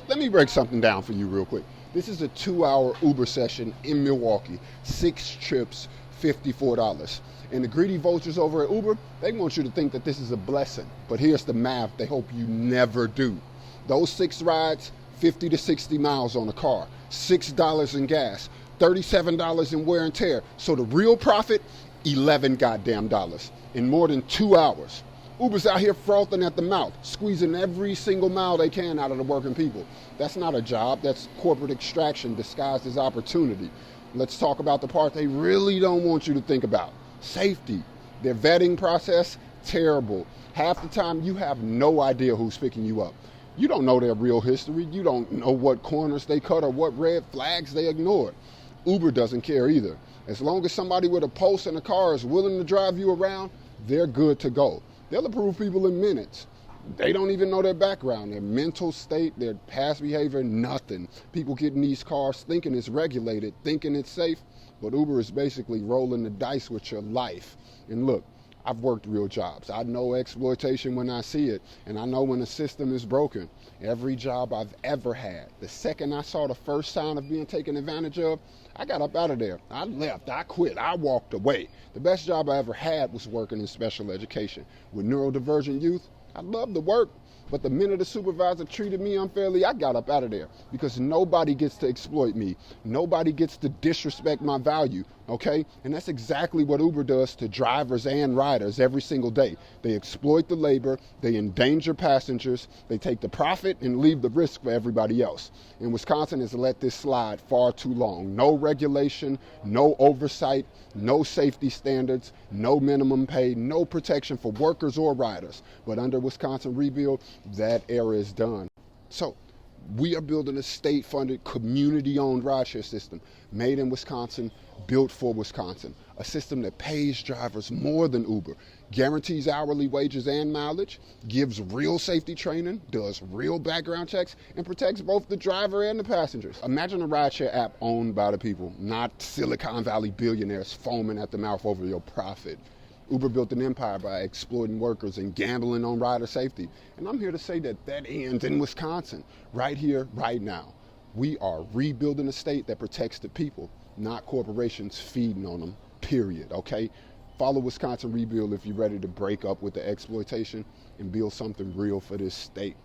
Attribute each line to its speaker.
Speaker 1: Let me break something down for you real quick. This is a 2-hour Uber session in Milwaukee, 6 trips, $54. And the greedy vultures over at Uber, they want you to think that this is a blessing. But here's the math they hope you never do. Those 6 rides, 50 to 60 miles on the car, $6 in gas, $37 in wear and tear. So the real profit, 11 goddamn dollars in more than 2 hours. Uber's out here frothing at the mouth, squeezing every single mile they can out of the working people. That's not a job, that's corporate extraction disguised as opportunity. Let's talk about the part they really don't want you to think about. Safety. Their vetting process, terrible. Half the time you have no idea who's picking you up. You don't know their real history. You don't know what corners they cut or what red flags they ignored. Uber doesn't care either. As long as somebody with a pulse in a car is willing to drive you around, they're good to go. They'll approve people in minutes. They don't even know their background, their mental state, their past behavior, nothing. People get in these cars thinking it's regulated, thinking it's safe, but Uber is basically rolling the dice with your life. And look, I've worked real jobs. I know exploitation when I see it, and I know when the system is broken. Every job I've ever had, the second I saw the first sign of being taken advantage of, I got up out of there. I left, I quit, I walked away. The best job I ever had was working in special education. With neurodivergent youth, I loved the work, but the minute the supervisor treated me unfairly, I got up out of there because nobody gets to exploit me. Nobody gets to disrespect my value, okay? And that's exactly what Uber does to drivers and riders every single day. They exploit the labor, they endanger passengers, they take the profit and leave the risk for everybody else. And Wisconsin has let this slide far too long. No regulation, no oversight, no safety standards, no minimum pay, no protection for workers or riders. But under Wisconsin Rebuild, that era is done. So we are building a state-funded, community-owned rideshare system made in Wisconsin, built for Wisconsin. A system that pays drivers more than Uber, guarantees hourly wages and mileage, gives real safety training, does real background checks, and protects both the driver and the passengers. Imagine a rideshare app owned by the people, not Silicon Valley billionaires foaming at the mouth over your profit. Uber built an empire by exploiting workers and gambling on rider safety. And I'm here to say that that ends in Wisconsin, right here, right now. We are rebuilding a state that protects the people, not corporations feeding on them, period, okay? Follow Wisconsin Rebuild if you're ready to break up with the exploitation and build something real for this state.